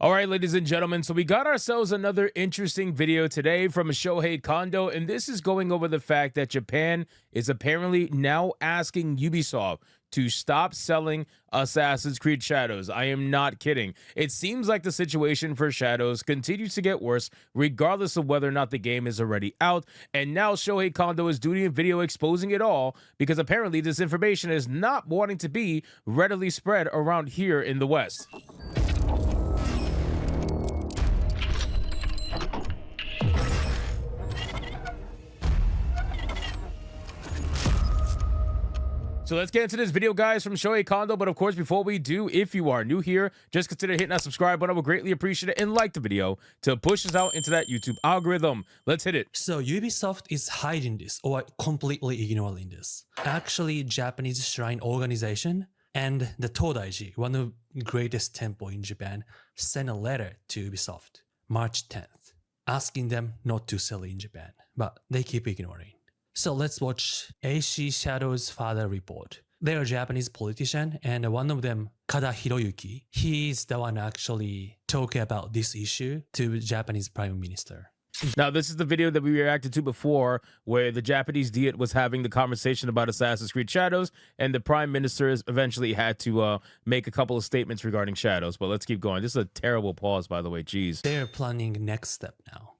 All right, ladies and gentlemen, so we got ourselves another interesting video today from Shohei Kondo, and this is going over the fact that Japan is apparently now asking Ubisoft to stop selling Assassin's Creed Shadows. I am not kidding. It seems like the situation for Shadows continues to get worse, regardless of whether or not the game is already out, and now Shohei Kondo is doing a video exposing it all, because apparently this information is not wanting to be readily spread around here in the West. So let's get into this video, guys, from Shohei Kondo. But of course, before we do, if you are new here, just consider hitting that subscribe button. I would greatly appreciate it, and like the video to push us out into that YouTube algorithm. Let's hit it. So Ubisoft is hiding this or completely ignoring this. Actually, Japanese shrine organization and the Todaiji, one of the greatest temple in Japan, sent a letter to Ubisoft March 10th, asking them not to sell in Japan, but they keep ignoring. So let's watch AC Shadow's father report. They are a Japanese politician, and one of them, Kada Hiroyuki, he's the one actually talking about this issue to the Japanese Prime Minister. Now, this is the video that we reacted to before, where the Japanese Diet was having the conversation about Assassin's Creed Shadows, and the Prime Minister eventually had to make a couple of statements regarding Shadows. But let's keep going. This is a terrible pause, by the way. Jeez. They're planning next step now.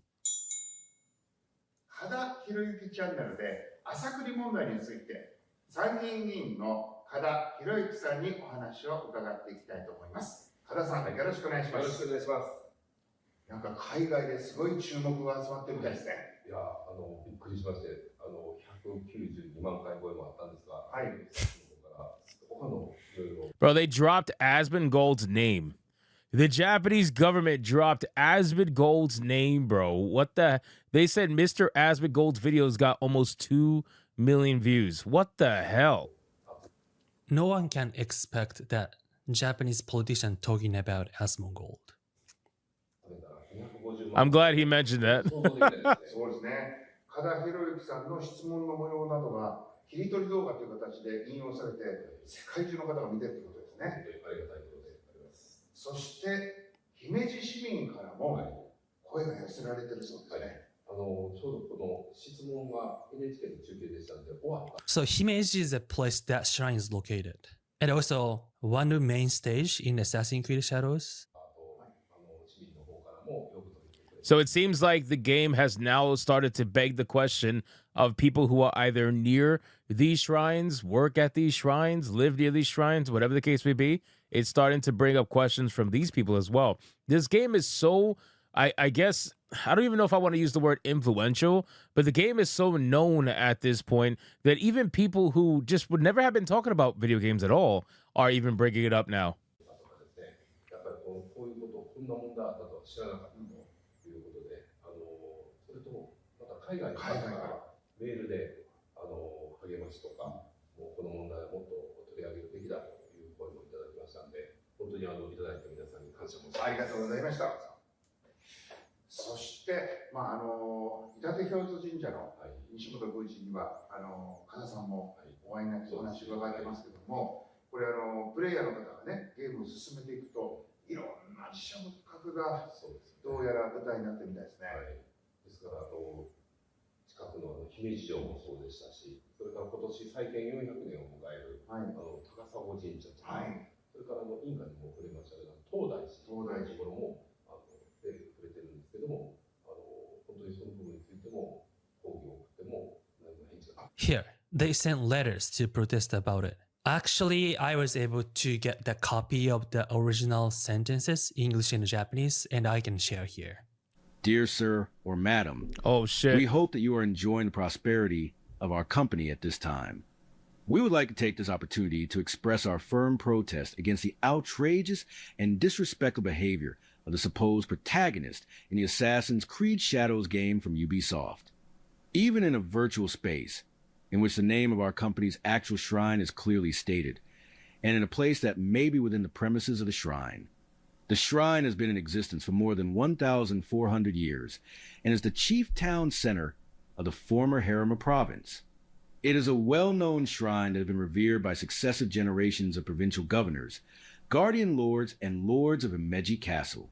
加田博之チャンネルで朝栗問題について参議院議員の加田博之さんにお話を伺っていきたいと思います。加田さん、よろしくお願いします。よろしくお願いします。なんか海外ですごい注目が集まってるみたいですね。いや、びっくりしまして、192万回超えもあったんですが、はい。他のいろいろ。Bro, they dropped Asmongold's name. The Japanese government dropped Asmongold's name, bro. What the? They said Mr. Asmongold's videos got almost 2 million views. What the hell? No one can expect that Japanese politician talking about Asmongold. I'm glad he mentioned that. そうですね。加田博之さんの質問の模様などが切り取り動画という形で引用されて世界中の方が見てるということですね。ありがたいことであります。そして姫路市民からも声が寄せられてるそうですね。ちょうどこの質問が NHK の中継でしたので終わった。So Himeji is a place that shrine is located, and also one of the main stage in Assassin's Creed Shadows. So it seems like the game has now started to beg the question of people who are either near these shrines, work at these shrines, live near these shrines, whatever the case may be. It's starting to bring up questions from these people as well. This game is so, I guess, I don't even know if I want to use the word influential, but the game is so known at this point that even people who just would never have been talking about video games at all are even bringing it up now. Here, they sent letters to protest about it. Actually, I was able to get the copy of the original sentences, English and Japanese, and I can share here. Dear sir or madam, oh shit. We hope that you are enjoying the prosperity of our company at this time. We would like to take this opportunity to express our firm protest against the outrageous and disrespectful behavior of the supposed protagonist in the Assassin's Creed Shadows game from Ubisoft. Even in a virtual space, in which the name of our company's actual shrine is clearly stated, and in a place that may be within the premises of the shrine. The shrine has been in existence for more than 1,400 years, and is the chief town center of the former Harima province. It is a well-known shrine that has been revered by successive generations of provincial governors, guardian lords, and lords of Emojis Castle.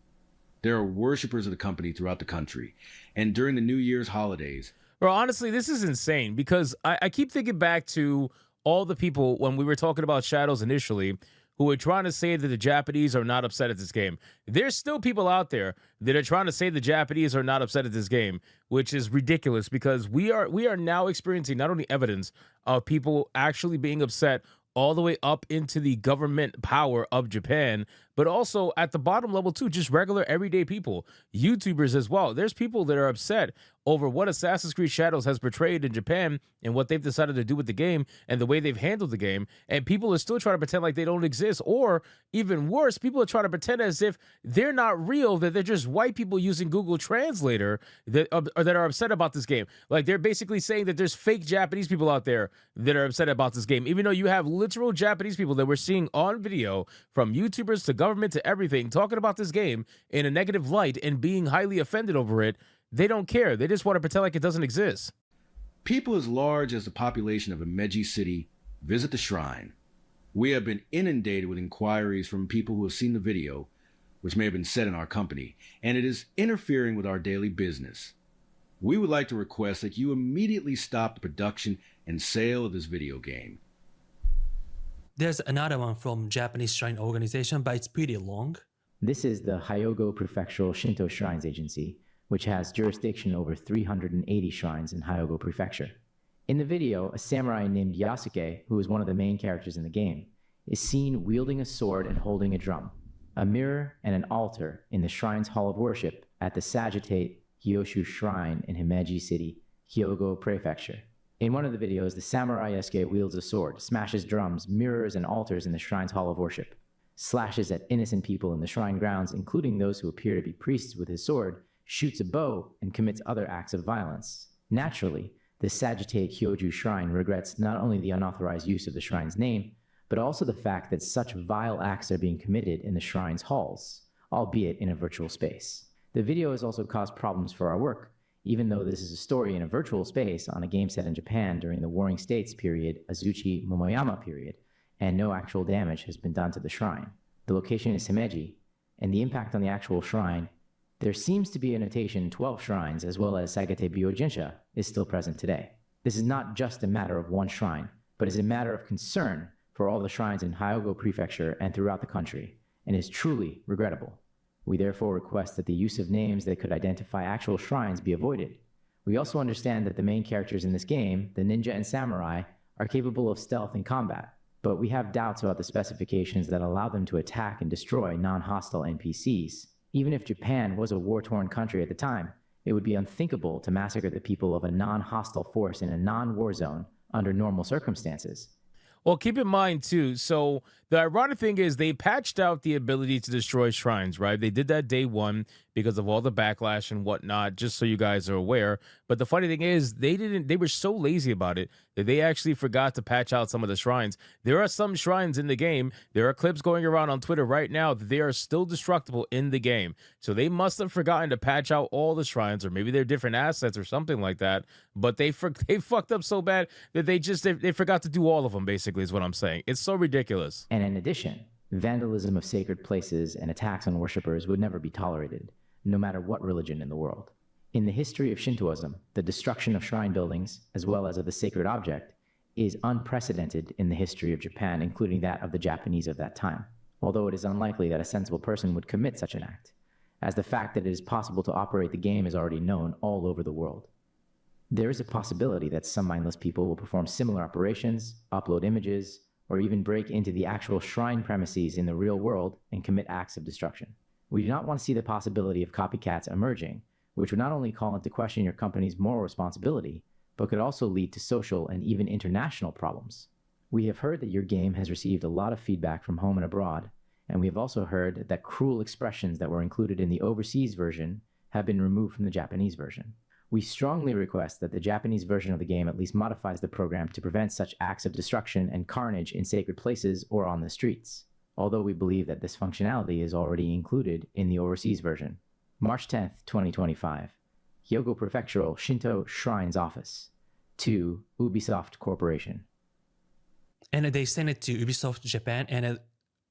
There are worshipers of the company throughout the country, and during the New Year's holidays, Bro, honestly, this is insane because I keep thinking back to all the people when we were talking about Shadows initially who were trying to say that the Japanese are not upset at this game. There's still people out there that are trying to say the Japanese are not upset at this game, which is ridiculous because we are now experiencing not only evidence of people actually being upset all the way up into the government power of Japan, but also at the bottom level too, just regular everyday people, YouTubers as well. There's people that are upset over what Assassin's Creed Shadows has portrayed in Japan and what they've decided to do with the game and the way they've handled the game. And people are still trying to pretend like they don't exist, or even worse, people are trying to pretend as if they're not real, that they're just white people using Google Translator that are upset about this game. Like they're basically saying that there's fake Japanese people out there that are upset about this game, even though you have literal Japanese people that we're seeing on video, from YouTubers to government to everything, talking about this game in a negative light and being highly offended over it. They don't care. They just want to pretend like it doesn't exist. people as large as the population of Emojis City visit the shrine. We have been inundated with inquiries from people who have seen the video, which may have been said in our company, and it is interfering with our daily business. We would like to request that you immediately stop the production and sale of this video game. There's another one from Japanese Shrine Organization, but it's pretty long. This is the Hyogo Prefectural Shinto Shrines Agency, which has jurisdiction over 380 shrines in Hyogo Prefecture. In the video, a samurai named Yasuke, who is one of the main characters in the game, is seen wielding a sword and holding a drum, a mirror, and an altar in the shrine's hall of worship at the Sagitate Hyoshu Shrine in Himeji City, Hyogo Prefecture. In one of the videos, the samurai Yasuke wields a sword, smashes drums, mirrors, and altars in the shrine's hall of worship, slashes at innocent people in the shrine grounds, including those who appear to be priests with his sword, shoots a bow, and commits other acts of violence. Naturally, the Sagitate Hyoju Shrine regrets not only the unauthorized use of the shrine's name, but also the fact that such vile acts are being committed in the shrine's halls, albeit in a virtual space. The video has also caused problems for our work, even though this is a story in a virtual space on a game set in Japan during the Warring States period, Azuchi Momoyama period, and no actual damage has been done to the shrine. The location is Himeji, and the impact on the actual shrine, there seems to be a notation 12 shrines as well as Sagate Byojinsha is still present today. This is not just a matter of one shrine, but is a matter of concern for all the shrines in Hyogo Prefecture and throughout the country, and is truly regrettable. We therefore request that the use of names that could identify actual shrines be avoided. We also understand that the main characters in this game, the ninja and samurai, are capable of stealth and combat, but we have doubts about the specifications that allow them to attack and destroy non-hostile NPCs. Even if Japan was a war-torn country at the time, it would be unthinkable to massacre the people of a non-hostile force in a non-war zone under normal circumstances. Well, keep in mind, too, so the ironic thing is they patched out the ability to destroy shrines, right? They did that day one because of all the backlash and whatnot, just so you guys are aware. But the funny thing is they were so lazy about it that they actually forgot to patch out some of the shrines. There are some shrines in the game. There are clips going around on Twitter right now that they are still destructible in the game. So they must have forgotten to patch out all the shrines, or maybe they're different assets or something like that. But they fucked up so bad that they forgot to do all of them, basically, is what I'm saying. It's so ridiculous. And in addition, vandalism of sacred places and attacks on worshippers would never be tolerated, no matter what religion in the world. In the history of Shintoism, the destruction of shrine buildings, as well as of the sacred object, is unprecedented in the history of Japan, including that of the Japanese of that time, although it is unlikely that a sensible person would commit such an act, as the fact that it is possible to operate the game is already known all over the world. There is a possibility that some mindless people will perform similar operations, upload images, or even break into the actual shrine premises in the real world and commit acts of destruction. We do not want to see the possibility of copycats emerging, which would not only call into question your company's moral responsibility, but could also lead to social and even international problems. We have heard that your game has received a lot of feedback from home and abroad, and we have also heard that cruel expressions that were included in the overseas version have been removed from the Japanese version. We strongly request that the Japanese version of the game at least modifies the program to prevent such acts of destruction and carnage in sacred places or on the streets, although we believe that this functionality is already included in the overseas version. March 10th, 2025. Hyogo Prefectural Shinto Shrines Office. To UBISOFT Corporation. And they sent it to Ubisoft Japan, and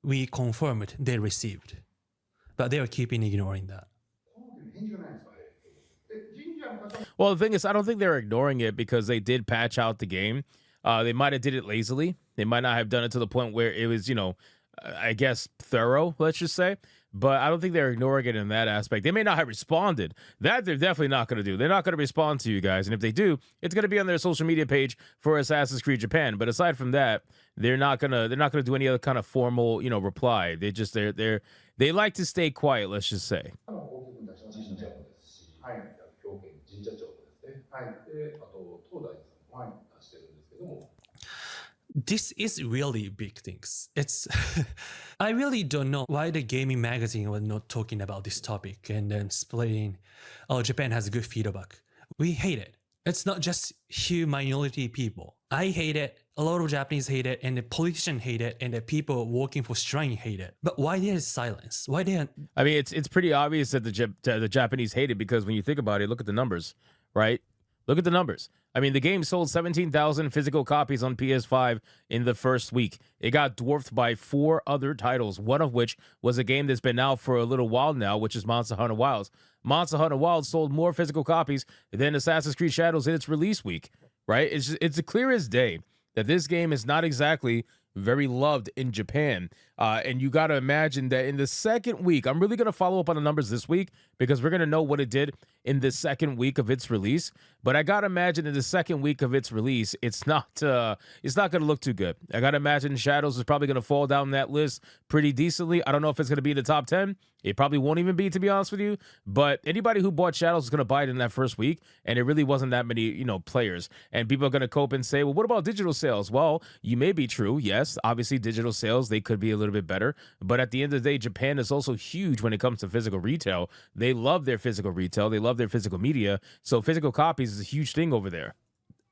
we confirmed they received. But they are keeping ignoring that. Well, the thing is, I don't think they're ignoring it because they did patch out the game. They might have did it lazily. They might not have done it to the point where it was, I guess, thorough, let's just say. But I don't think they're ignoring it in that aspect. They may not have responded. That they're definitely not going to do. They're not going to respond to you guys. And if they do, it's going to be on their social media page for Assassin's Creed Japan. But aside from that, they're not gonna do any other kind of formal, reply. They like to stay quiet, let's just say. 大きく出しましたね。神社もですし、はい兵庫県神社町もですね。はいで、あと東大寺さんも出してるんですけども。This is really big things. It's I really don't know why the gaming magazine was not talking about this topic and then splitting, oh, Japan has good feedback. We hate it. It's not just few minority people. I hate it. A lot of Japanese hate it, and the politicians hate it, and the people working for Shrine hate it. But why there is silence? Why they? I mean, it's pretty obvious that the Japanese hate it because when you think about it, look at the numbers, right? Look at the numbers. I mean, the game sold 17,000 physical copies on PS5 in the first week. It got dwarfed by 4 other titles, one of which was a game that's been out for a little while now, which is Monster Hunter Wilds. Monster Hunter Wilds sold more physical copies than Assassin's Creed Shadows in its release week, right? It's clear as day that this game is not exactly very loved in Japan. And you got to imagine that in the second week, I'm really going to follow up on the numbers this week because we're going to know what it did in the second week of its release. But I got to imagine in the second week of its release, it's not going to look too good. I got to imagine Shadows is probably going to fall down that list pretty decently. I don't know if it's going to be in the top 10. It probably won't even be, to be honest with you. But anybody who bought Shadows is going to buy it in that first week. And it really wasn't that many, players. And people are going to cope and say, well, what about digital sales? Well, you may be true. Yes, obviously digital sales, they could be a little bit better. But at the end of the day, Japan is also huge when it comes to physical retail. They love their physical retail. They love their physical media. So physical copies is a huge thing over there.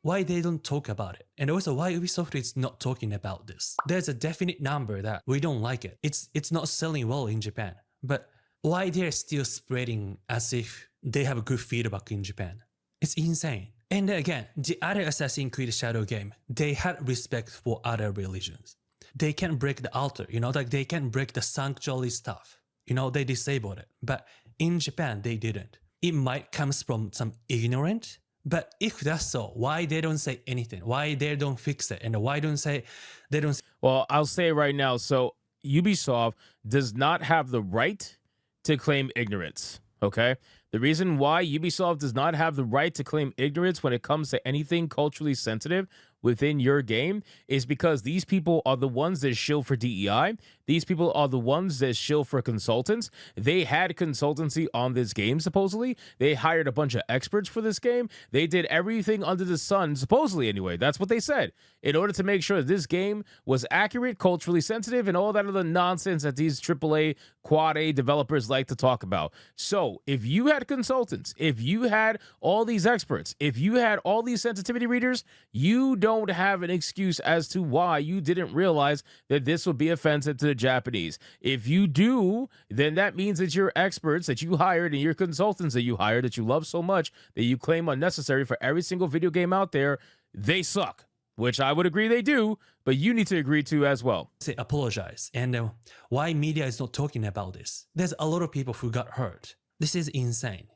Why they don't talk about it, and also why Ubisoft is not talking about this. There's a definite number that we don't like it. It's not selling well in Japan, but why they're still spreading as if they have a good feedback in Japan? It's insane. And again, the other Assassin's Creed Shadow game, they had respect for other religions. They can break the altar, like they can break the sanctuary stuff. They disabled it. But in Japan, they didn't. It might come from some ignorant. But if that's so, why they don't say anything? Why they don't fix it? And why don't say they don't? Well, I'll say it right now. So Ubisoft does not have the right to claim ignorance. Okay. The reason why Ubisoft does not have the right to claim ignorance when it comes to anything culturally sensitive within your game is because these people are the ones that shill for DEI. These people are the ones that shill for consultants. They had consultancy on this game, supposedly. They hired a bunch of experts for this game. They did everything under the sun, supposedly anyway. That's what they said, in order to make sure this game was accurate, culturally sensitive, and all that other nonsense that these AAA, Quad A developers like to talk about. So if you had consultants, if you had all these experts, if you had all these sensitivity readers, you don't have an excuse as to why you didn't realize that this would be offensive to the Japanese. If you do, then that means that your experts that you hired and your consultants that you hired that you love so much that you claim unnecessary for every single video game out there, they suck, which I would agree they do, but you need to agree to as well. Say apologize. And why media is not talking about this? There's a lot of people who got hurt. This is insane.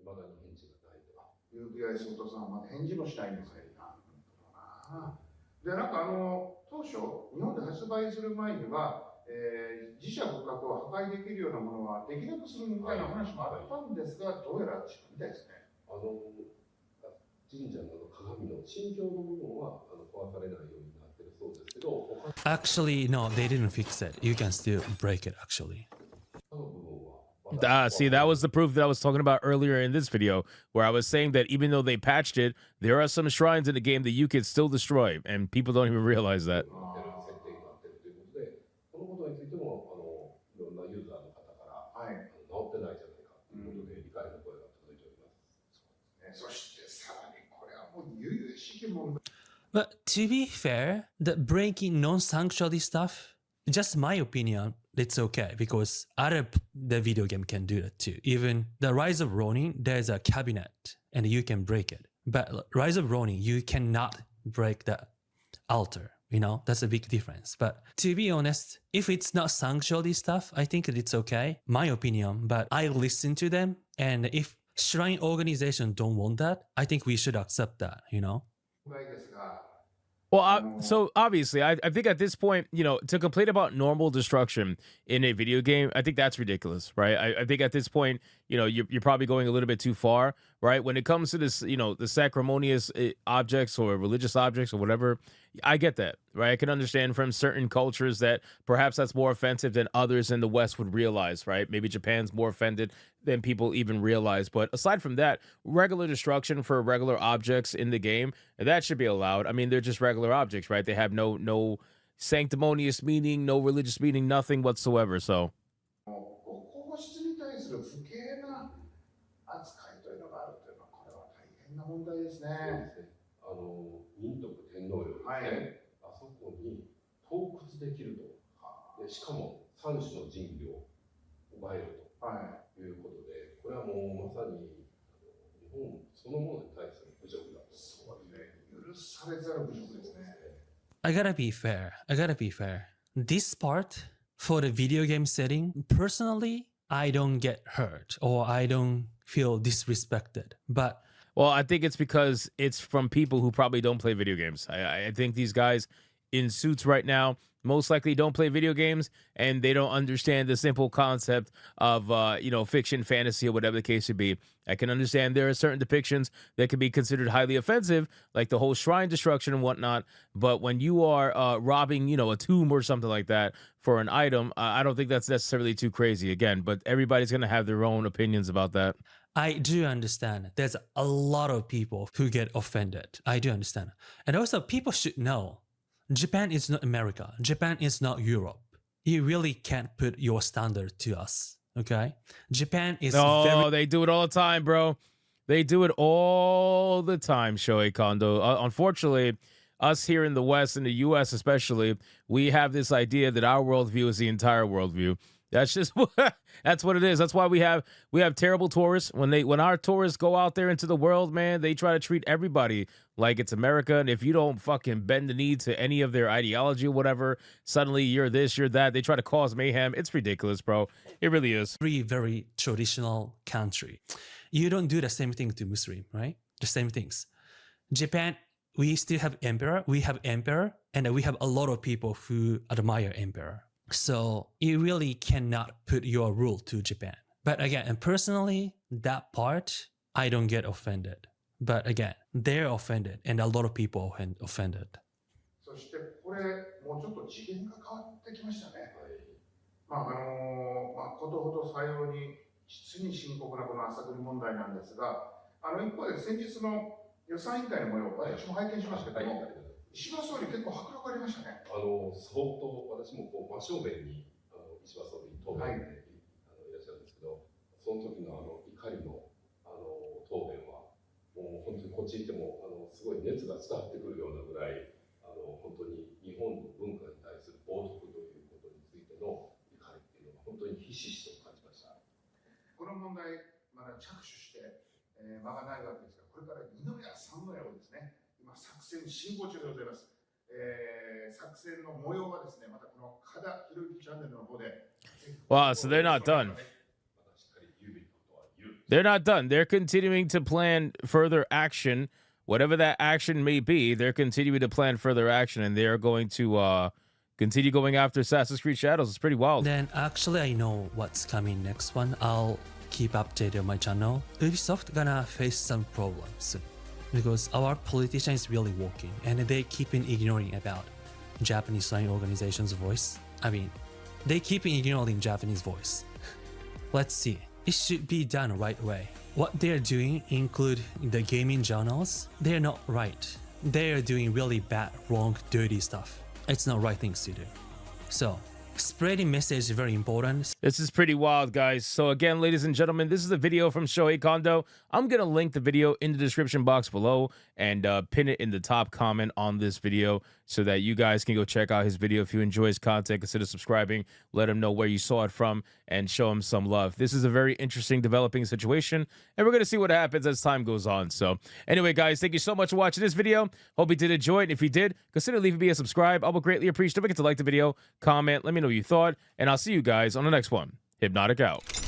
未だに返事がないとか。UBISOFT さんはまだ返事もしないんですよ。で、当初、日本で発売する前には、自社仏閣を破壊できるようなものはできなくするみたいな話もあったんですが、どうやら違うみたいですね。神社の鏡の心経の部分は壊されないようになってるそうですけど、Actually, no, they didn't fix it. You can still break it, actually. 他の部分は See, that was the proof that I was talking about earlier in this video, where I was saying that even though they patched it, there are some shrines in the game that you can still destroy, and people don't even realize that. 設定になってるということで、このことについてもいろんなユーザーの方から、治ってないじゃないかということで理解の声が届いております。そしてさらにこれはもう由々しき問題。 But to be fair, the breaking non-sanctuary stuff, just my opinion, it's okay because the video game can do that too. Even the Rise of Ronin, there's a cabinet and you can break it. But Rise of Ronin, you cannot break the altar. That's a big difference. But to be honest, if it's not sanctuary stuff, I think it's okay. My opinion, but I listen to them. And if shrine organization don't want that, I think we should accept that, you know? 問題ですが、 Well, so obviously, I think at this point, to complain about normal destruction in a video game, I think that's ridiculous, right? I think at this point, you're probably going a little bit too far, right? When it comes to this, the sacrimonious objects or religious objects or whatever, I get that, right? I can understand from certain cultures that perhaps that's more offensive than others in the West would realize, right? Maybe Japan's more offended than people even realize. But aside from that, regular destruction for regular objects in the game, that should be allowed. I mean, they're just regular objects, right? They have no sanctimonious meaning, no religious meaning, nothing whatsoever. So 皇室に対する不敬な扱いというのがあるというのは、これは大変な問題ですね。そうですね。仁徳天皇陵ですね。あそこに盗掘できると。でしかも3種の神器を奪えるということで、これはもうまさに日本そのものに対する侮辱だと。そうですね。許されざる侮辱ですね。I gotta be fair. This part, for the video game setting, personally, I don't get hurt or I don't feel disrespected. But well, I think it's because it's from people who probably don't play video games. I think these guys in suits right now most likely don't play video games and they don't understand the simple concept of fiction, fantasy, or whatever the case would be. I can understand there are certain depictions that can be considered highly offensive, like the whole shrine destruction and whatnot. But when you are robbing, a tomb or something like that for an item, I don't think that's necessarily too crazy again. But everybody's going to have their own opinions about that. I do understand there's a lot of people who get offended. I do understand. And also people should know Japan is not America. Japan is not Europe. You really can't put your standard to us. Okay? Japan is they do it all the time, bro. They do it all the time, Shohei Kondo. Unfortunately, us here in the West, in the U.S. especially, we have this idea that our worldview is the entire worldview. That's just that's what it is. That's why we have terrible tourists. When our tourists go out there into the world, man, they try to treat everybody like it's America. And if you don't fucking bend the knee to any of their ideology or whatever, suddenly you're this, you're that. They try to cause mayhem. It's ridiculous, bro. It really is. Very, very traditional country. You don't do the same thing to Muslim, right? The same things. Japan, we still have emperor. We have emperor, and we have a lot of people who admire emperor. So you really cannot put your rule to Japan. But again, and personally, that part, I don't get offended. But again, they're offended and a lot of people are offended. そしてこれもうちょっと次元が変わってきましたね。ことほどさように実に深刻なこの朝栗問題なんですが、一方で先日の予算委員会の模様、私も拝見しましたけども、石破総理結構迫力ありましたね。相当私も真正面に石破総理答弁で、いらっしゃるんですけど、その時の怒りの答弁はもう本当にこっち行ってもすごい熱が伝わってくるようなぐらい本当に日本の文化に対する冒涜ということについての怒りっていうのが本当にひしひしと感じました。この問題まだ着手して、間がないわけですが、これから二の矢三の矢をですね。作戦進行中でございます。作戦の模様はですね、またこの加田博之チャンネルの方で。Wow, so they're not done. They're not done. They're continuing to plan further action, whatever that action may be. They're continuing to plan further action, and they are going to continue going after Assassin's Creed Shadows. It's pretty wild. Then actually, I know what's coming next one. I'll keep updated on my channel. Ubisoft gonna face some problems soon. Because our politician is really working and they keep on ignoring about Japanese sign organization's voice. I mean, they keep on ignoring Japanese voice. Let's see. It should be done right way. What they're doing include the gaming journals. They're not right. They're doing really bad, wrong, dirty stuff. It's not right things to do. So, spreading message is very important. This is pretty wild, guys. So again, ladies and gentlemen, this is a video from Shohei Kondo. I'm going to link the video in the description box below and pin it in the top comment on this video so that you guys can go check out his video. If you enjoy his content, consider subscribing, let him know where you saw it from, and show him some love. This is a very interesting developing situation, and we're going to see what happens as time goes on. So anyway, guys, thank you so much for watching this video. Hope you did enjoy it. And if you did, consider leaving me a subscribe. I will greatly appreciate it. Don't forget to like the video, comment, let me know what you thought, and I'll see you guys on the next one. Hypnotic out.